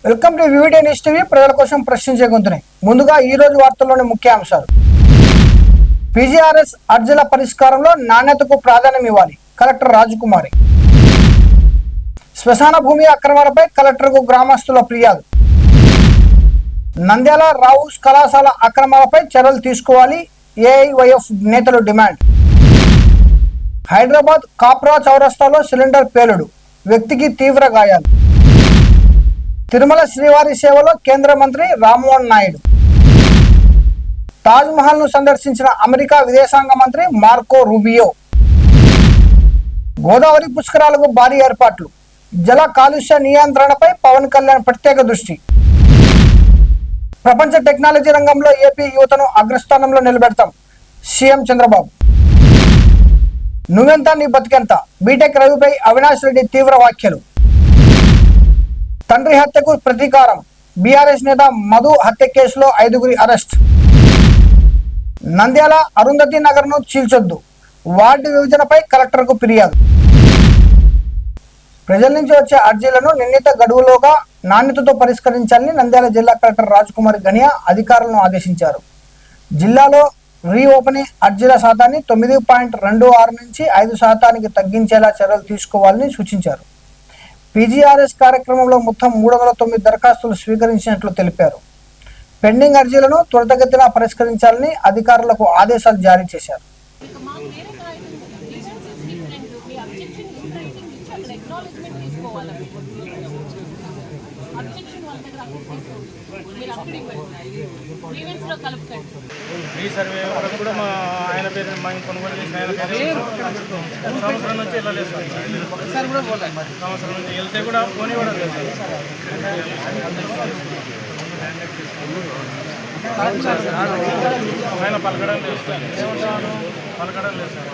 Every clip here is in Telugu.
Welcome to VVD news TV. ప్రజల కోసం ప్రశ్నించే గొంతుని. ముందుగా ఈ రోజు వార్తల్లోని ముఖ్య అంశాలు. పీజీఆర్ఎస్ అర్జీల పరిష్కారంలో నాణ్యతకు ప్రాధాన్యం ఇవ్వాలి, కలెక్టర్ రాజకుమారి. శ్మశాన భూమి అక్రమాలపై కలెక్టర్కు గ్రామస్తుల ఫిర్యాదు. నంద్యాల రావుస్ కళాశాల అక్రమాలపై చర్యలు తీసుకోవాలి, ఏఐవైఎఫ్ నేతలు డిమాండ్. హైదరాబాద్ కాప్రా చౌరస్తాలో సిలిండర్ పేలుడు, వ్యక్తికి తీవ్ర గాయాలు. తిరుమల శ్రీవారి సేవలో కేంద్ర మంత్రి రామ్మోహన్ నాయుడు. తాజ్ మహల్ ను సందర్శించిన అమెరికా విదేశాంగ మంత్రి మార్కో రూబియో. గోదావరి పుష్కరాలకు భారీ ఏర్పాట్లు, జల కాలుష్య నియంత్రణపై పవన్ కళ్యాణ్ ప్రత్యేక దృష్టి. ప్రపంచ టెక్నాలజీ రంగంలో ఏపీ యువతను అగ్రస్థానంలో నిలబెడతాం, సీఎం చంద్రబాబు. నువ్వెంత నీ బతికెంత, బీటెక్ రవిపై అవినాష్ రెడ్డి తీవ్ర వ్యాఖ్యలు. తండ్రి హత్యకు ప్రతీకారం, బీఆర్ఎస్ నేత మధు హత్య కేసులో 5గురి అరెస్ట్. నంద్యాల అరుంధతి నగర్ ను చీల్చొద్దు, వార్డు విభజనపై కలెక్టర్కు ఫిర్యాదు. ప్రజల నుంచి వచ్చే అర్జీలను నిర్ణీత గడువులోగా నాణ్యతతో పరిష్కరించాలని నంద్యాల జిల్లా కలెక్టర్ రాజకుమారి గనియా అధికారులను ఆదేశించారు. జిల్లాలో రీఓపెనింగ్ అర్జీల శాతాన్ని 9.26 నుంచి 5% తగ్గించేలా చర్యలు తీసుకోవాలని సూచించారు. పీజీఆర్ఎస్ కార్యక్రమంలో మొత్తం 309 దరఖాస్తులు స్వీకరించినట్లు తెలిపారు. పెండింగ్ అర్జీలను త్వరితగతిన పరిష్కరించాలని అధికారులకు ఆదేశాలు జారీ చేశారు. ఈ సర్వే వరకు కూడా మా ఆయన పేరు మేము కొనుగోలు చేసిన ఆయన పేరు సంవత్సరం నుంచి వెళ్ళలేదు సార్. సంవత్సరం నుంచి వెళ్తే కూడా పోనీ కూడా లేదు. ఆయన పలకడం లేదు సార్, పలకడం లేదు సార్.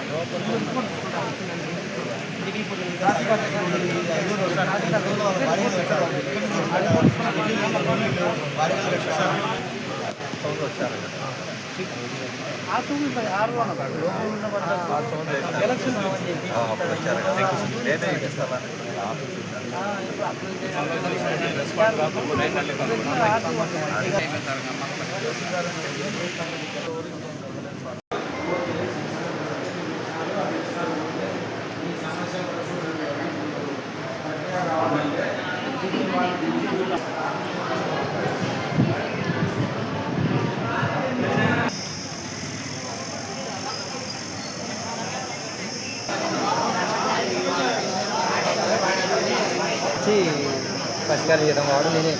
పరిష్కారం చేయడం వాడు నేనే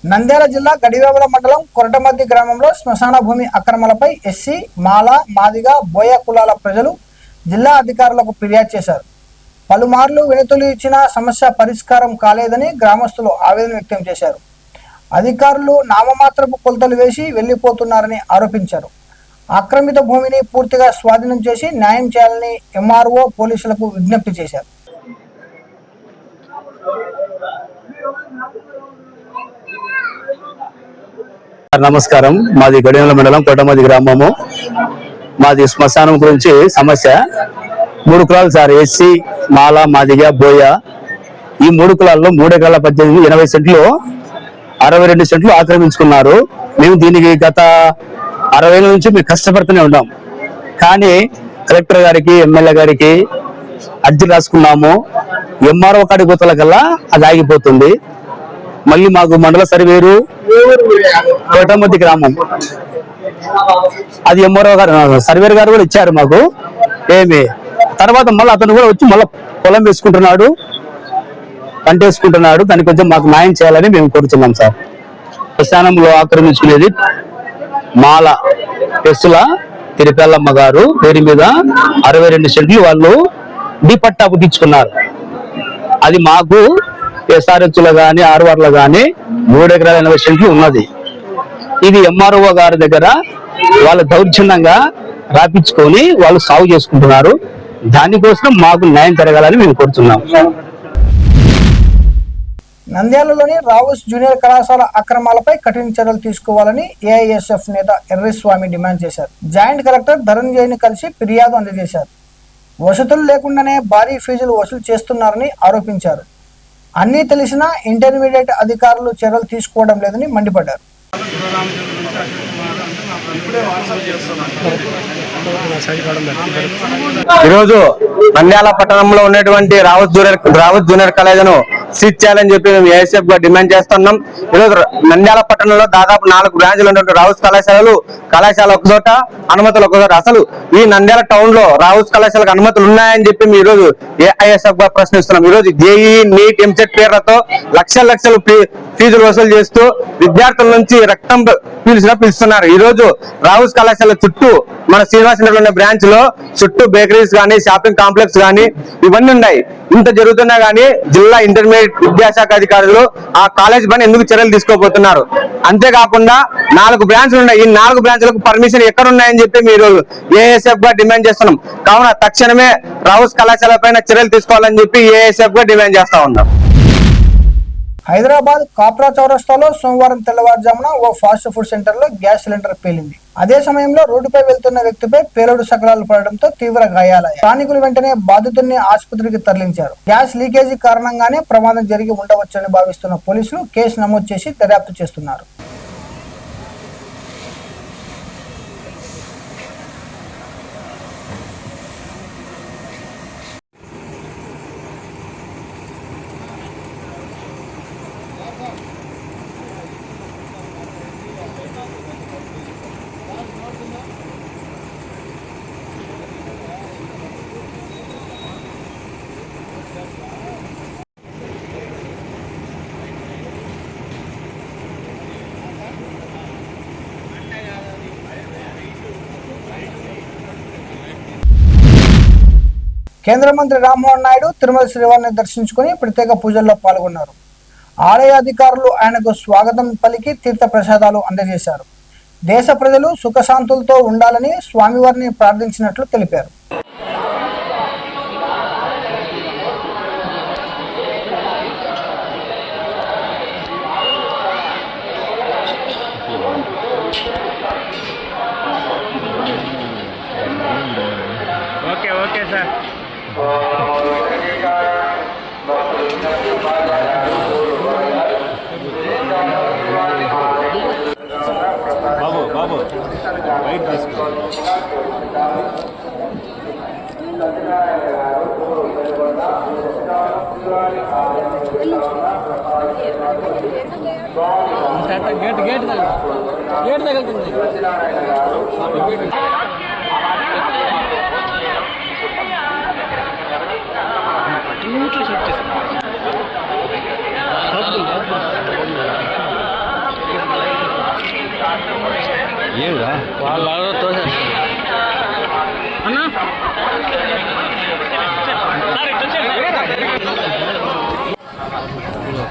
నంద్యాల జిల్లా గడివేముల మండలం కొరటమద్ది గ్రామంలో శ్మశాన భూమి అక్రమాలపై ఎస్సీ, మాల, మాదిగ, బోయ కులాల ప్రజలు జిల్లా అధికారులకు ఫిర్యాదు చేశారు. పలుమార్లు వినతులు ఇచ్చినా సమస్య పరిష్కారం కాలేదని గ్రామస్తులు ఆవేదన వ్యక్తం చేశారు. అధికారులు నామమాత్రపు కొలతలు వేసి వెళ్లిపోతున్నారని ఆరోపించారు. ఆక్రమిత భూమిని పూర్తిగా స్వాధీనం చేసి న్యాయం చేయాలని ఎంఆర్ఓ పోలీసులకు విజ్ఞప్తి చేశారు. నమస్కారం. మాది గడివేముల మండలం కోటమది గ్రామము. మాది శ్మశానం గురించి సమస్య. 3 కులాలు సార్, ఎస్సీ, మాల, మాదిగ, బోయ. ఈ 3 కులాల్లో 3 ఎకరాల 18 80 సెంట్లు 62 సెంట్లు ఆక్రమించుకున్నారు. మేము దీనికి గత 60 ఏళ్ళ నుంచి మేము కష్టపడుతూనే ఉన్నాం. కానీ కలెక్టర్ గారికి, ఎమ్మెల్యే గారికి అర్జీ రాసుకున్నాము. ఎంఆర్ఓ కాడి పోతల కల్లా అది ఆగిపోతుంది. మళ్ళీ మాకు మండల సర్వేరు కోటమద్ది గ్రామం, అది ఎంఆర్ఓ గారు సర్వేర్ గారు కూడా ఇచ్చారు మాకు. తర్వాత మళ్ళీ అతను కూడా వచ్చి మళ్ళీ పొలం వేసుకుంటున్నాడు, పంట వేసుకుంటున్నాడు. దానికి కొంచెం మాకు న్యాయం చేయాలని మేము కోరుతున్నాం సార్. శ్మశానంలో ఆక్రమించుకునేది మాల పెస్సుల తిరుపల్లమ్మ గారు పేరు మీద 62 సెంట్లు వాళ్ళు డిపట్టా పుట్టించుకున్నారు. అది మాకు ఎస్ఆర్హెచ్లో కానీ ఆర్వార్లో కానీ 3 ఎకరాల 80 సెంట్లు ఉన్నది. ఇది ఎంఆర్ఓ గారి దగ్గర వాళ్ళ దౌర్జన్యంగా రాపించుకొని వాళ్ళు సాగు చేసుకుంటున్నారు. దానికోసం మాకు న్యాయం జరగాలని మేము కోరుతున్నాం. నంద్యాలలోని రావుస్ జూనియర్ కళాశాల అక్రమాలపై కఠిన చర్యలు తీసుకోవాలని ఏఐఎస్ఎఫ్ నేత ఎర్రిస్వామి డిమాండ్ చేశారు. జాయింట్ కలెక్టర్ ధనంజయ్ని కలిసి ఫిర్యాదు అందజేశారు. వసతులు లేకుండానే భారీ ఫీజులు వసూలు చేస్తున్నారని ఆరోపించారు. అన్నీ తెలిసినా ఇంటర్మీడియట్ అధికారులు చర్యలు తీసుకోవడం లేదని మండిపడ్డారు. ఈరోజు నంద్యాల పట్టణంలో ఉన్నటువంటి రావత్ జూనియర్ కాలేజీను సీజ్ చేయాలని చెప్పి మేము ఏఎస్ఎఫ్ గా డిమాండ్ చేస్తున్నాం. ఈరోజు నంద్యాల పట్టణంలో దాదాపు 4 బ్రాంచ్లు ఉన్నటువంటి రావుస్ కళాశాల ఒక చోట, అనుమతులు ఒక చోట. అసలు ఈ నంద్యాల టౌన్ లో రావుస్ కళాశాలకు అనుమతులు ఉన్నాయని చెప్పి మేము ఈరోజు ఏఐఎస్ఎఫ్ గా ప్రశ్నిస్తున్నాం. ఈరోజు జేఈ, నీట్, ఎంసెట్ పేర్లతో లక్షలు ఫీజులు వసూలు చేస్తూ విద్యార్థుల నుంచి రక్తం పిలుస్తున్నారు. ఈ రోజు రావుస్ కళాశాల చుట్టూ మన శ్రీనివాస్ నగర్ ఉన్న బ్రాంచ్ లో చుట్టూ బేకరీస్ గానీ, షాపింగ్ కాంప్లెక్స్ గానీ ఇవన్నీ ఉన్నాయి. ఇంత జరుగుతున్నా గానీ జిల్లా ఇంటర్మీడియట్ విద్యాశాఖ అధికారులు ఆ కాలేజ్ పైన ఎందుకు చర్యలు తీసుకోబోతున్నారు? అంతేకాకుండా 4 బ్రాంచ్లు ఉన్నాయి. ఈ 4 బ్రాంచ్లకు పర్మిషన్ ఎక్కడ ఉన్నాయని చెప్పి మీరు ఏఎస్ఎఫ్ గా డిమాండ్ చేస్తున్నాం. కావున తక్షణమే రావుస్ కళాశాల పైన చర్యలు తీసుకోవాలని చెప్పి ఏఎస్ఎఫ్ గా డిమాండ్ చేస్తా ఉన్నాం. హైదరాబాద్ కాప్రా చౌరస్తాలో సోమవారం తెల్లవారుజామున ఓ ఫాస్ట్ ఫుడ్ సెంటర్ లో గ్యాస్ సిలిండర్ పేలింది. అదే సమయంలో రోడ్డుపై వెళ్తున్న వ్యక్తిపై పేలుడు శకలాలు పడడంతో తీవ్ర గాయాలయ్యాయి. స్థానికులు వెంటనే బాధితుడిని ఆసుపత్రికి తరలించారు. గ్యాస్ లీకేజీ కారణంగానే ప్రమాదం జరిగి ఉండవచ్చని భావిస్తున్న పోలీసులు కేసు నమోదు చేసి దర్యాప్తు చేస్తున్నారు. కేంద్ర మంత్రి రామ్మోహన్ నాయుడు తిరుమల శ్రీవారిని దర్శించుకుని ప్రత్యేక పూజల్లో పాల్గొన్నారు. ఆలయ అధికారులు ఆయనకు స్వాగతం పలికి తీర్థ ప్రసాదాలు అందజేశారు. దేశ ప్రజలు సుఖశాంతులతో ఉండాలని స్వామివారిని ప్రార్థించినట్లు తెలిపారు. Okay sir. బాబు రైట్ తీసుకో. గేట్ తగులుతుంది. ఏదా వాళ్ళు అన్నా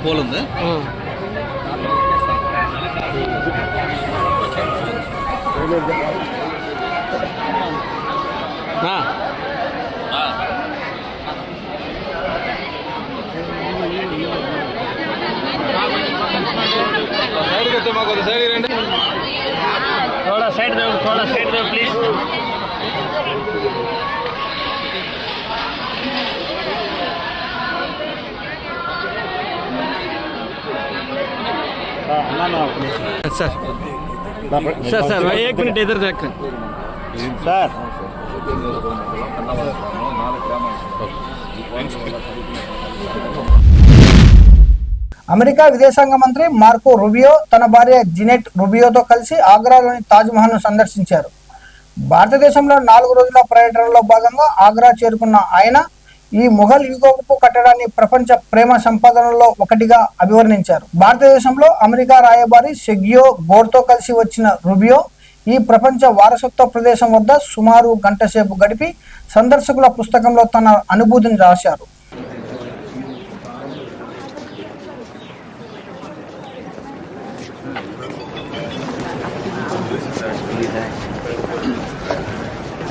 పోలుంది. थोड़ा साइड दो प्लीज. सर 1 मिनट इधर देख సార్. అమెరికా విదేశాంగ మంత్రి మార్కో రూబియో తన భార్య జినెట్ రూబియోతో కలిసి ఆగ్రాలోని తాజ్ మహల్ ను సందర్శించారు. భారతదేశంలో 4 రోజుల పర్యటనలో భాగంగా ఆగ్రా చేరుకున్న ఆయన ఈ మొఘల్ యుగపు కట్టడాన్ని ప్రపంచ ప్రేమ సంపాదనలో ఒకటిగా అభివర్ణించారు. భారతదేశంలో అమెరికా రాయబారి సెగ్యో బోర్తో కలిసి వచ్చిన రూబియో ఈ ప్రపంచ వారసత్వ ప్రదేశం వద్ద సుమారు గంట సేపు గడిపి సందర్శకుల పుస్తకంలో తన అనుభూతిని రాశారు.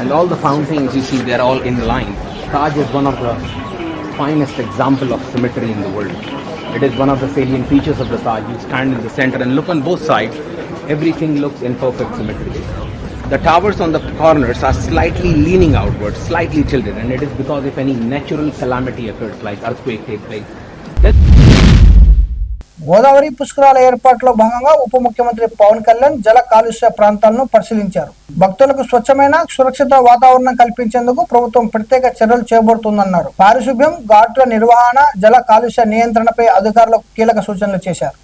And all the fountains you see, they're all in line. Taj is one of the finest example of symmetry in the world. It is one of the salient features of the Taj. You stand in the center and look on both sides. Everything looks in perfect symmetry. The towers on the corners are slightly leaning outwards, slightly tilted, and it is because if any natural calamity occurs, like earthquake takes place, Godavari పుష్కరాల ఏర్పాట్లో భాగంగా ఉప ముఖ్యమంత్రి పవన్ కళ్యాణ్ జల కాలుష్య ప్రాంతాలను పరిశీలించారు. భక్తులకు స్వచ్ఛమైన సురక్షిత వాతావరణం కల్పించేందుకు ప్రభుత్వం ప్రత్యేక చర్యలు చేపడుతుందన్నారు. పారిశుభ్యం, ఘాట్ల నిర్వహణ, జల కాలుష్య నియంత్రణపై అధికారులకు కీలక సూచనలు చేశారు.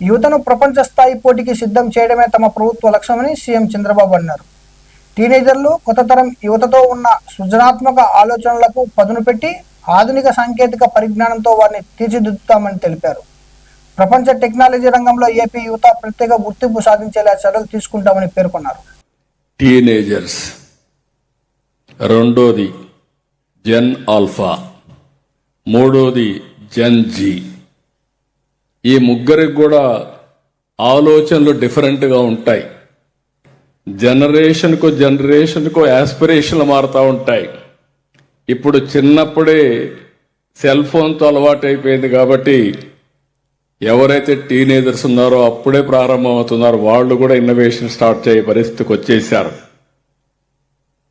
యువతను ప్రపంచ స్థాయి పోటీకి సిద్ధం చేయడమే తమ ప్రభుత్వ లక్ష్యమని సీఎం చంద్రబాబు అన్నారు. టీనేజర్లు కొత్త తరం యువతతో ఉన్న సృజనాత్మక ఆలోచనలకు పదును పెట్టి ఆధునిక సాంకేతిక పరిజ్ఞానంతో వారిని తీర్చిదిద్దుతామని తెలిపారు. ప్రపంచ టెక్నాలజీ రంగంలో ఏపీ యువత ప్రత్యేక గుర్తింపు సాధించేలా చర్యలు తీసుకుంటామని పేర్కొన్నారు. టీనేజర్స్, రెండోది జెన్ ఆల్ఫా, మూడోది జెన్ జీ. ఈ ముగ్గురికి కూడా ఆలోచనలు డిఫరెంట్గా ఉంటాయి. జనరేషన్కు యాస్పిరేషన్లు మారుతూ ఉంటాయి. ఇప్పుడు చిన్నప్పుడే సెల్ ఫోన్తో అలవాటు అయిపోయింది కాబట్టి ఎవరైతే టీనేజర్స్ ఉన్నారో అప్పుడే ప్రారంభమవుతున్నారో వాళ్ళు కూడా ఇన్నోవేషన్ స్టార్ట్ చేయ పరిస్థితికి వచ్చేసారు.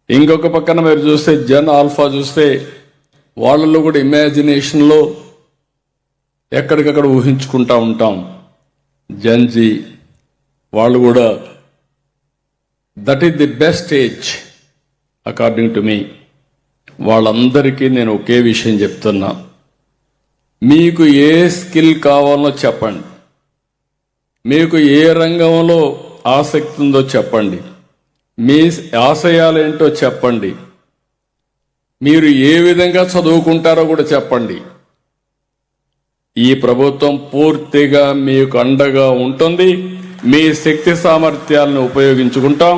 ఇంకొక పక్కన మీరు చూస్తే జెన్ ఆల్ఫా చూస్తే వాళ్ళలో కూడా ఇమాజినేషన్లో ఎక్కడికక్కడ ఊహించుకుంటా ఉంటాం. జెన్జీ వాళ్ళు కూడా that is the best age according to me. వాళ్ళందరికీ నేను ఒకే విషయం చెప్తున్నా, మీకు ఏ స్కిల్ కావాలో చెప్పండి, మీకు ఏ రంగంలో ఆసక్తి ఉందో చెప్పండి, మీ ఆశయాలేంటో చెప్పండి, మీరు ఏ విధంగా చదువుకుంటారో కూడా చెప్పండి. ఈ ప్రభుత్వం పూర్తిగా మీకు అండగా ఉంటుంది. మీ శక్తి సామర్థ్యాలను ఉపయోగించుకుంటాం.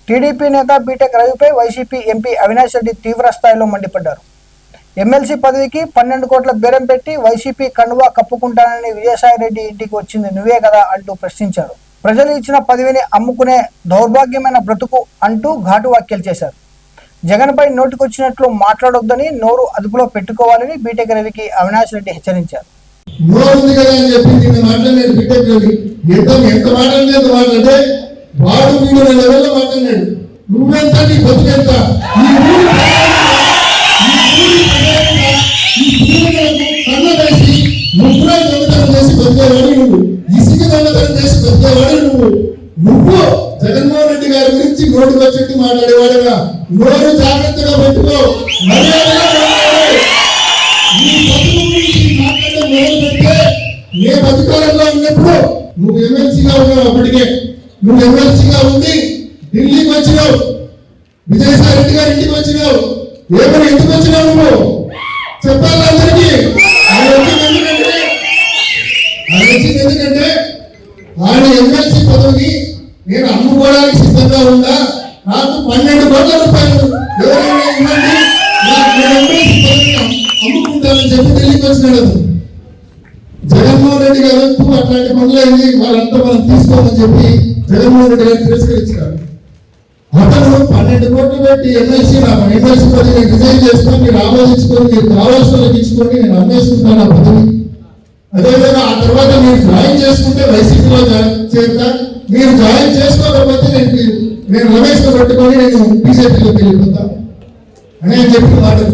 టీడీపీ నేత బీటెక్ రవిపై వైసీపీ ఎంపీ అవినాష్ రెడ్డి తీవ్ర స్థాయిలో మండిపడ్డారు. ఎమ్మెల్సీ పదవికి 12 కోట్ల బేరం పెట్టి వైసీపీ కండువా కప్పుకుంటానని విజయసాయి రెడ్డి ఇంటికి వచ్చింది నువ్వే కదా అంటూ ప్రశ్నించారు. ప్రజలు ఇచ్చిన పదవిని అమ్ముకునే దౌర్భాగ్యమైన బ్రతుకు అంటూ ఘాటు వ్యాఖ్యలు చేశారు. జగన్పై నోటికొచ్చినట్లు మాట్లాడొద్దని, నోరు అదుపులో పెట్టుకోవాలని బీటెక్ రవికి అవినాష్ రెడ్డి హెచ్చరించారు. నువ్వు జగన్మోహన్ రెడ్డి గారి గురించి నోటికి వచ్చేట్టు మాట్లాడేవాడుగా నోరు జాగ్రత్తగా పెట్టుకో. నేను అధికారంలో ఉన్నప్పుడు నువ్వు ఎమ్మెల్సీగా ఉన్నావు. అప్పటికే నువ్వు ఎమ్మెల్సీగా ఉండి ఢిల్లీకి వచ్చినావు, విజయసాయి రెడ్డి గారి ఇంటికి వచ్చినావు. ఏమని ఎందుకు వచ్చినావు నువ్వు చెప్పాలి అందరికీ. ఆయన వచ్చింది ఎందుకంటే ఆయన ఎమ్మెల్సీ పదవిని నేను అమ్ముకోవడానికి సిద్ధంగా ఉందా, నాకు 12 కోట్ల రూపాయలు ఎవరైనా ఇవ్వండి, నాకు ఎమ్మెల్సీ పదవిని అమ్ముకుంటాను అని చెప్పి ఢిల్లీకి వచ్చినాడు. జగన్మోహన్ రెడ్డి గారు అట్లాంటి పనులైంది వాళ్ళంతా మనం తీసుకోమని చెప్పి జగన్మోహన్ రెడ్డి గారు తిరస్కరించారు. అతను 12 కోట్లు పెట్టి ఎమ్మెల్సీ పదవి నేను రిజైన్ చేసుకొని మీరు ఆలోచించుకొని మీరు కావాల్సిన ఇచ్చుకొని నేను అమ్మేసుకుంటాను ఆ పదవి. అదేవిధంగా ఆ తర్వాత మీరు జాయిన్ చేసుకుంటే వైసీపీలో చేరుతా, మీరు జాయిన్ చేసుకోకపోతే నేను రమేష్ను పట్టుకొని నేను బీజేపీలోకి వెళ్ళిపోతా అని ఆయన చెప్పిన మాటలు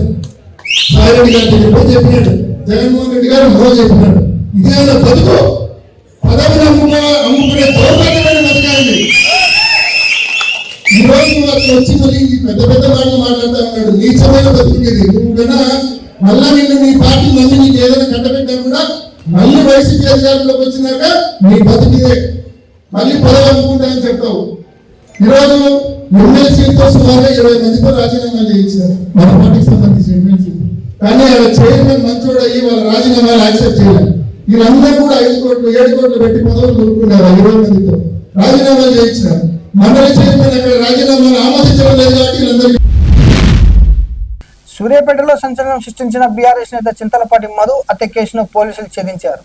సాయిరెడ్డి గారి దగ్గర చెప్పినాడు. జగన్మోహన్ రెడ్డి గారు మరో చెప్పినాడు. ఇదేదో బతుకు పదవిని అమ్ముకునే దౌర్భాగ్యమైన బతకాలి. ఈ రోజు అతను వచ్చి మళ్ళీ పెద్ద పెద్ద మాటలు మాట్లాడుతూ ఉన్నాడు. నీచమైన బతుకునేది నువ్వు కన్నా మళ్ళా నిన్ను నీ పార్టీ మళ్ళీ నీకు ఏదైనా కట్టబెట్టా కూడా మళ్ళీ వైసీపీ అధికారంలోకి వచ్చినాక నీ బతుకిదే మళ్ళీ పదవి అమ్ముకుంటానని చెప్తావు. ఈరోజు ఎమ్మెల్సీతో సుమారుగా 20 మందితో రాజీనామా చేయించారు మన పార్టీకి సంబంధించిన ఎమ్మెల్సీ. కానీ వాళ్ళ చైర్మన్ మంచోడు అయ్యి వాళ్ళ రాజీనామాలు యాక్సెప్ట్ చేయాలి. వీళ్ళందరూ కూడా 5 కోట్లు 7 కోట్లు పెట్టి పదవులు కొనుక్కున్నారు. 20 మందితో రాజీనామాలు చేయించినారు. మండలి చైర్మన్ అక్కడ రాజీనామాలు ఆమోదించడం లేదు కాబట్టి వీళ్ళందరికీ. సూర్యాపేటలో సంచలనం సృష్టించిన బీఆర్ఎస్ నేత చింతలపాటి మధు హత్య కేసును పోలీసులు ఛేదించారు.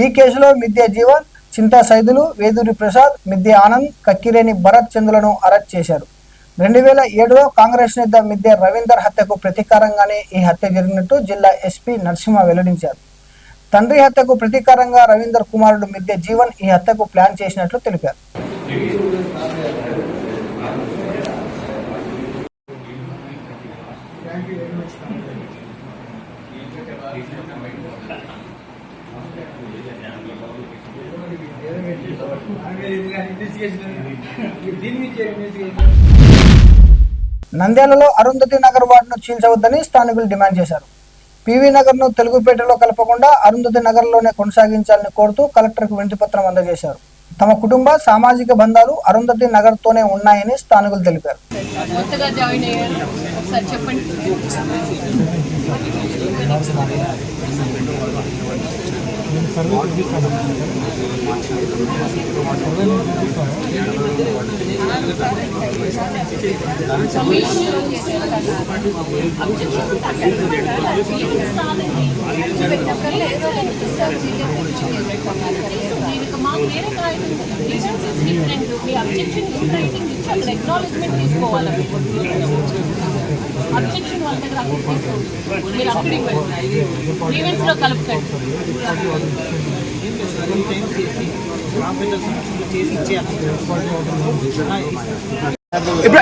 ఈ కేసులో మిద్య జీవన్, చింతా సైదులు, వేదూరి ప్రసాద్, మిద్య ఆనంద్, కక్కిరేని భరత్ చంద్రులను అరెస్ట్ చేశారు. 2007లో కాంగ్రెస్ నేత మిద్య రవీందర్ హత్యకు ప్రతీకారంగానే ఈ హత్య జరిగినట్టు జిల్లా ఎస్పీ నరసింహ వెల్లడించారు. తండ్రి హత్యకు ప్రతీకారంగా రవీందర్ కుమారుడు మిద్య జీవన్ ఈ హత్యకు ప్లాన్ చేసినట్లు తెలిపారు. నంద్యాలలో అరుంధతి నగర్ వార్డును చీల్చవద్దని స్థానికులు డిమాండ్ చేశారు. పివి నగర్ ను తెలుగుపేటలో కలపకుండా అరుంధతి నగర్ లోనే కొనసాగించాలని కోరుతూ కలెక్టర్కు వినతిపత్రం అందజేశారు. తమ కుటుంబ సామాజిక బంధాలు అరుంధతి నగర్ తోనే ఉన్నాయని స్థానికులు తెలిపారు.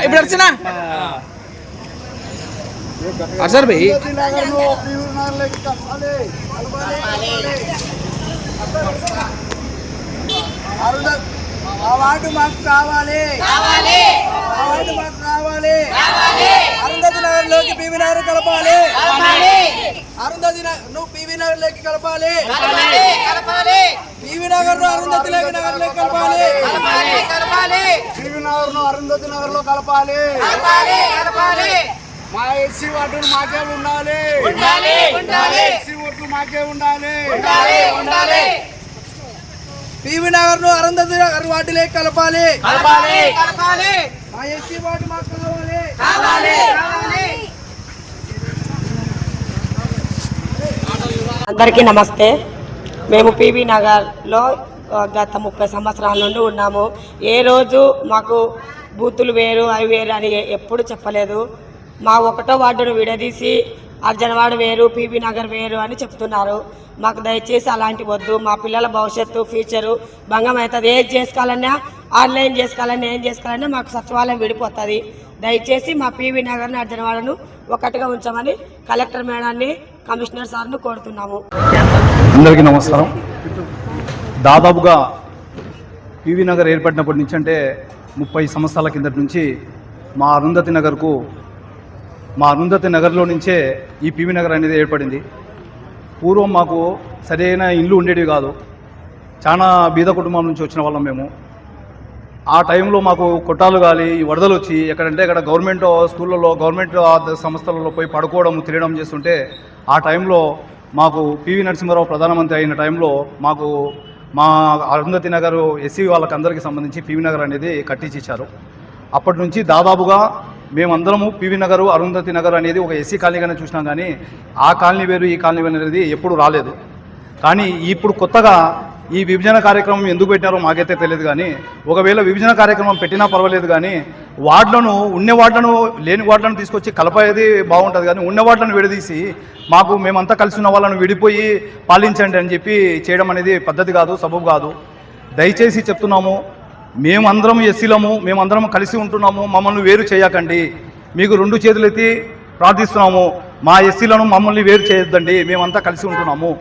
ఇప్పుడు వచ్చినా సార్ భయ్ అవార్డు మాకు కావాలి, అవార్డు మాకు కావాలి. అరుంధతి నగర్ లోకి పివి నగర్ కలపాలి, అరుంధతి నువ్వు పివి నగర్ లోకి కలపాలి, పివి నగర్ ను అరుంధతి నగర్ లోకి కలపాలి, పివి నగర్ ను అరుంధతి నగర్ లో కలపాలి. మా ఎస్సీ వార్డులు మాకే ఉండాలి, ఎస్సీ ఓట్లు మాకే ఉండాలి. పివి నగర్ ను అరుంధతి నగర్ వార్డులోకి కలపాలి. మా ఎస్సీ వార్డు మాకు కావాలి. అందరికీ నమస్తే. మేము పివి నగర్లో గత 30 సంవత్సరాల నుండి ఉన్నాము. ఏ రోజు మాకు బూతులు వేరు అవి వేరు అని ఎప్పుడు చెప్పలేదు. మా 1వ వార్డును విడదీసి అర్జనవాడ వేరు, పివి నగర్ వేరు అని చెప్తున్నారు. మాకు దయచేసి అలాంటి వద్దు. మా పిల్లల భవిష్యత్తు ఫ్యూచరు భంగం అవుతుంది. ఏది చేసుకోవాలన్నా ఆన్లైన్ చేసుకోవాలన్నా ఏం చేసుకోవాలన్నా మాకు సచివాలయం విడిపోతుంది. దయచేసి మా పివి నగర్ని అర్జనవాడను ఒకటిగా ఉంచమని కలెక్టర్ మేడాన్ని కమిషనర్ సార్ను కోరుతున్నాము. అందరికీ నమస్కారం. దాదాపుగా పివి నగర్ ఏర్పడినప్పటి నుంచి అంటే 30 సంవత్సరాల కిందటి నుంచి మా అరుంధతి నగర్లో నుంచే ఈ పివి నగర్ అనేది ఏర్పడింది. పూర్వం మాకు సరైన ఇల్లు ఉండేవి కాదు. చాలా బీద కుటుంబం నుంచి వచ్చిన వాళ్ళం మేము. ఆ టైంలో మాకు కొట్టాలు గాలి ఈ వరదలు వచ్చి ఎక్కడంటే అక్కడ గవర్నమెంట్ స్కూళ్ళలో గవర్నమెంట్ సంస్థలలో పోయి పడుకోవడం తిరగడం చేస్తుంటే ఆ టైంలో మాకు పివి నరసింహారావు ప్రధానమంత్రి అయిన టైంలో మాకు మా అరుంధతి నగర్ ఎస్సీ వాళ్ళకి అందరికీ సంబంధించి పివి నగర్ అనేది కట్టించి ఇచ్చారు. అప్పటి నుంచి దాదాపుగా మేమందరము పివి నగరు అరుంధతి నగర్ అనేది ఒక ఎస్సీ కాలనీగానే చూసినాం, కానీ ఆ కాలనీ వేరు ఈ కాలనీ వేరు అనేది ఎప్పుడు రాలేదు. కానీ ఇప్పుడు కొత్తగా ఈ విభజన కార్యక్రమం ఎందుకు పెట్టినారో మాకైతే తెలియదు. కానీ ఒకవేళ విభజన కార్యక్రమం పెట్టినా పర్వాలేదు, కానీ వార్డులను ఉన్న వార్డులను లేని వార్డులను తీసుకొచ్చి కలపేది బాగుంటుంది. కానీ ఉన్న వార్డులను విడదీసి మాకు మేమంతా కలిసి ఉన్న వాళ్ళను విడిపోయి పాలించండి అని చెప్పి చేయడం అనేది పద్ధతి కాదు, సబబు కాదు. దయచేసి చెప్తున్నాము, మేమందరం ఎస్సీలము, మేమందరం కలిసి ఉంటున్నాము, మమ్మల్ని వేరు చేయకండి. మీకు 2 చేతులెత్తి ప్రార్థిస్తున్నాము, మా ఎస్సీలను మమ్మల్ని వేరు చేయొద్దండి, మేమంతా కలిసి ఉంటున్నాము.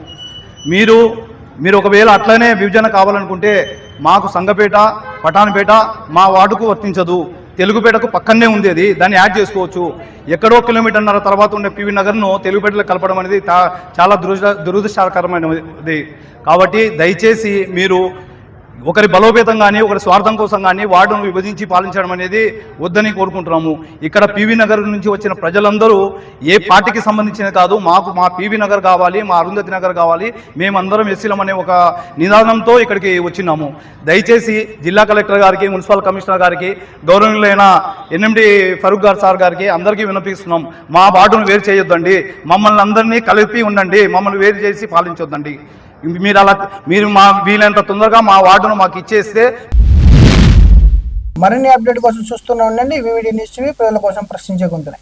మీరు ఒకవేళ అట్లనే విభజన కావాలనుకుంటే మాకు సంగపేట, పటాన్పేట మా వార్డుకు వర్తించదు, తెలుగుపేటకు పక్కనే ఉంది, అది దాన్ని యాడ్ చేసుకోవచ్చు. ఎక్కడో కిలోమీటర్న్నర తర్వాత ఉండే పివి నగర్ను తెలుగుపేటలో కలపడం అనేది చాలా దురదృష్టకరమైనది. కాబట్టి దయచేసి మీరు ఒకరి బలోపేతం కానీ ఒకరి స్వార్థం కోసం కానీ వార్డును విభజించి పాలించడం అనేది వద్దని కోరుకుంటున్నాము. ఇక్కడ పివి నగర్ నుంచి వచ్చిన ప్రజలందరూ ఏ పార్టీకి సంబంధించిన కాదు, మాకు మా పివి నగర్ కావాలి, మా అరుంధతి నగర్ కావాలి, మేమందరం ఎస్సీలం అనే ఒక నినాదంతో ఇక్కడికి వచ్చినాము. దయచేసి జిల్లా కలెక్టర్ గారికి, మున్సిపల్ కమిషనర్ గారికి, గౌరవనీయులైన ఎన్ఎండి ఫరూక్ గారు సార్ గారికి అందరికీ విన్నపిస్తున్నాం, మా వార్డును వేరు చేయొద్దండి, మమ్మల్ని అందరినీ కలిపి ఉండండి, మమ్మల్ని వేరు చేసి పాలించొద్దండి. మీరు మా వీలైనంత తొందరగా మా వార్డును మాకు ఇచ్చేస్తే. మరిన్ని అప్డేట్ కోసం చూస్తూనే ఉండండి వివిడి న్యూస్ టీవీ, ప్రజల కోసం ప్రశ్నించే గొంతునే.